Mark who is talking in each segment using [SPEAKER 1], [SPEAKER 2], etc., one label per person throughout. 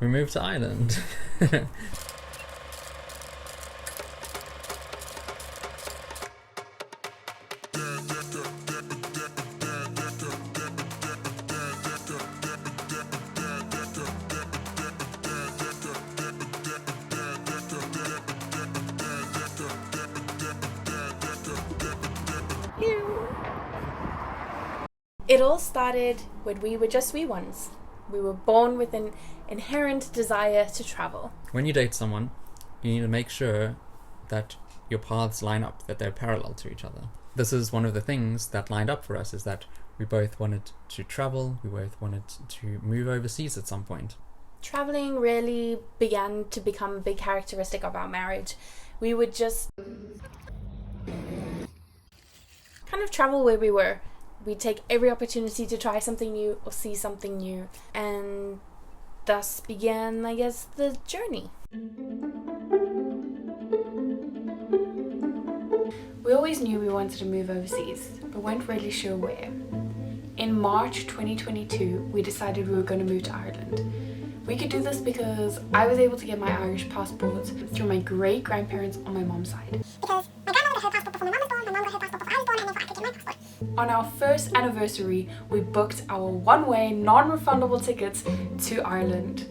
[SPEAKER 1] We moved to Ireland.
[SPEAKER 2] It all started when we were just wee ones. We were born with an inherent desire to travel.
[SPEAKER 1] When you date someone, you need to make sure that your paths line up, that they're parallel to each other. This is one of the things that lined up for us, is that we both wanted to travel, we both wanted to move overseas at some point.
[SPEAKER 2] Traveling really began to become a big characteristic of our marriage. We would just kind of travel where we were. We'd take every opportunity to try something new or see something new, and thus began, I guess, the journey. We always knew we wanted to move overseas, but weren't really sure where. In March 2022, we decided we were going to move to Ireland. We could do this because I was able to get my Irish passport through my great-grandparents on my mom's side.
[SPEAKER 3] Because my grandmother got her passport before my mom was born, my mom got her passport before I was born, and therefore I could get my passport.
[SPEAKER 2] On our first anniversary, we booked our one-way, non-refundable tickets to Ireland.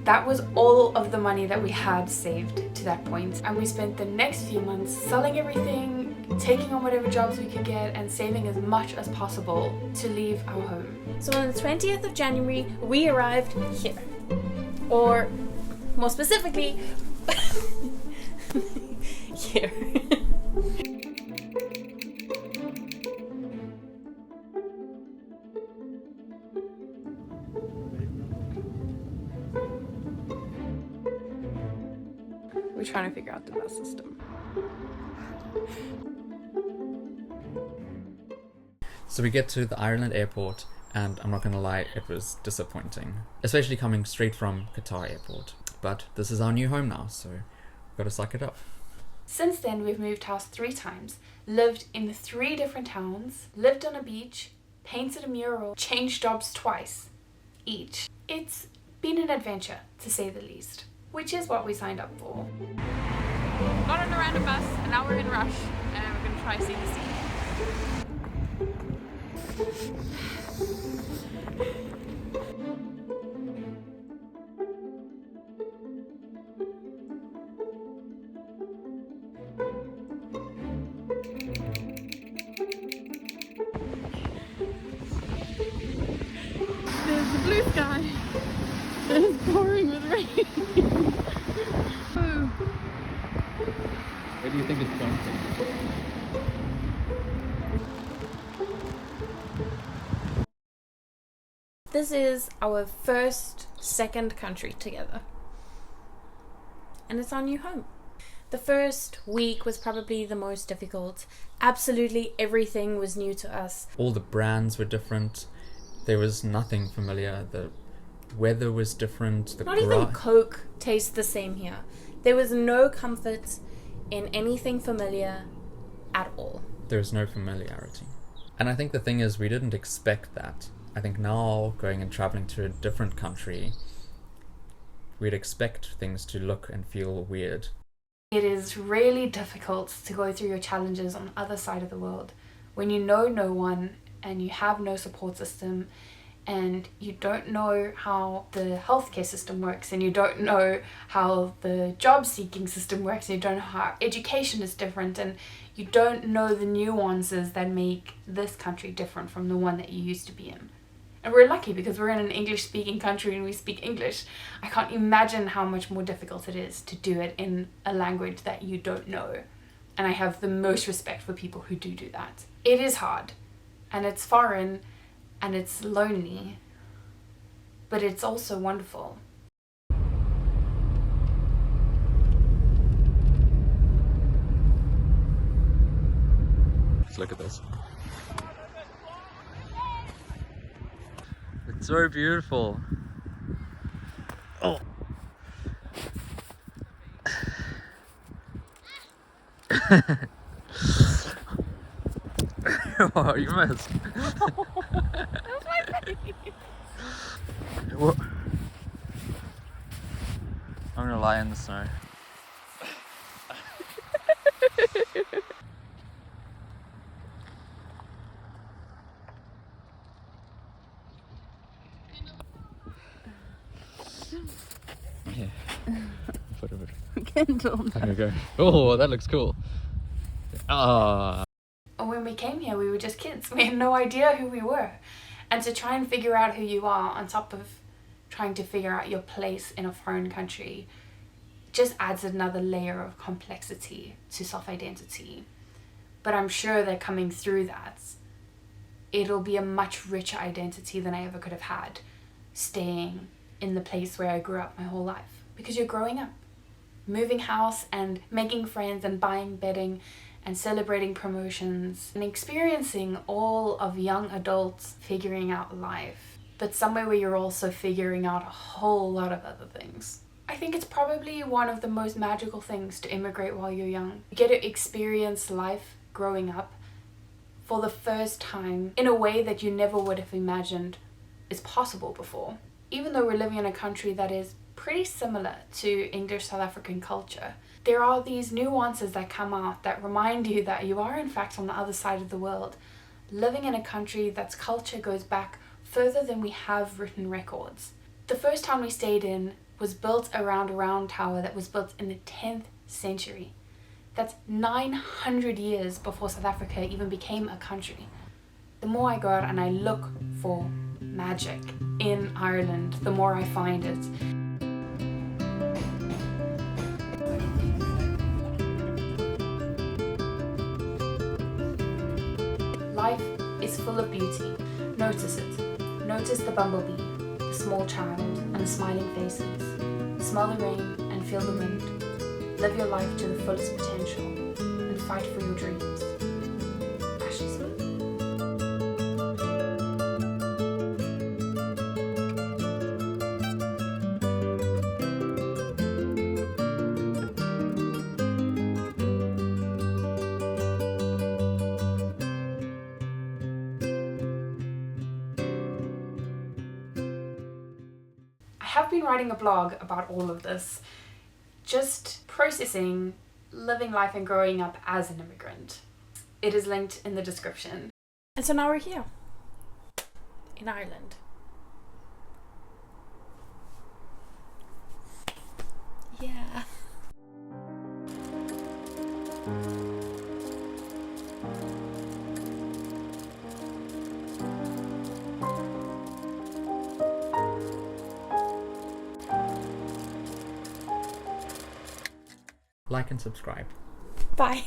[SPEAKER 2] That was all of the money that we had saved to that point, and we spent the next few months selling everything, taking on whatever jobs we could get, and saving as much as possible to leave our home. So on the 20th of January, we arrived here. Or, more specifically, here. We're trying to figure out the bus system.
[SPEAKER 1] So we get to the Ireland airport, and I'm not gonna lie, it was disappointing. Especially coming straight from Qatar airport. But this is our new home now, so we've got to suck it up.
[SPEAKER 2] Since then, we've moved house 3 times, lived in 3 different towns, lived on a beach, painted a mural, changed jobs twice, each. It's been an adventure, to say the least, which is what we signed up for.
[SPEAKER 4] Got on a random bus, and now we're in Rush, and we're gonna try see the sea. There's the blue sky. And it's pouring with rain. Oh.
[SPEAKER 1] Where do you think it's going to?
[SPEAKER 2] This is our second country together. And it's our new home. The first week was probably the most difficult. Absolutely everything was new to us.
[SPEAKER 1] All the brands were different. There was nothing familiar. The weather was different.
[SPEAKER 2] Not even Coke tastes the same here. There was no comfort in anything familiar at all.
[SPEAKER 1] There was no familiarity. And I think the thing is, we didn't expect that. I think now, going and traveling to a different country, we'd expect things to look and feel weird.
[SPEAKER 2] It is really difficult to go through your challenges on the other side of the world when you know no one and you have no support system and you don't know how the healthcare system works and you don't know how the job seeking system works and you don't know how education is different and you don't know the nuances that make this country different from the one that you used to be in. And we're lucky because we're in an English speaking country and we speak English. I can't imagine how much more difficult it is to do it in a language that you don't know. And I have the most respect for people who do that. It is hard and it's foreign and it's lonely, but it's also wonderful.
[SPEAKER 1] Let's look at this. It's so beautiful. Oh. Oh, you missed.
[SPEAKER 4] That's my face.
[SPEAKER 1] What? gonna lie in the snow. Yeah.
[SPEAKER 2] Kindle.
[SPEAKER 1] There we go. Oh, that looks cool. Ah.
[SPEAKER 2] When we came here, we were just kids. We had no idea who we were. And to try and figure out who you are on top of trying to figure out your place in a foreign country just adds another layer of complexity to self-identity. But I'm sure that coming through that, it'll be a much richer identity than I ever could have had staying in the place where I grew up my whole life. Because you're growing up, moving house and making friends and buying bedding and celebrating promotions and experiencing all of young adults figuring out life, but somewhere where you're also figuring out a whole lot of other things. I think it's probably one of the most magical things to immigrate while you're young. You get to experience life growing up for the first time in a way that you never would have imagined is possible before. Even though we're living in a country that is pretty similar to English South African culture, there are these nuances that come out that remind you that you are in fact on the other side of the world, living in a country that's culture goes back further than we have written records. The first town we stayed in was built around a round tower that was built in the 10th century. That's 900 years before South Africa even became a country. The more I go out and I look for magic in Ireland, the more I find it. Life is full of beauty. Notice it. Notice the bumblebee, the small child, and the smiling faces. Smell the rain and feel the wind. Live your life to the fullest potential and fight for your dreams. Ashley Smith. I have been writing a blog about all of this, just processing living life and growing up as an immigrant. It is linked in the description.
[SPEAKER 4] And so now we're here in Ireland. Yeah.
[SPEAKER 1] Like and subscribe.
[SPEAKER 4] Bye.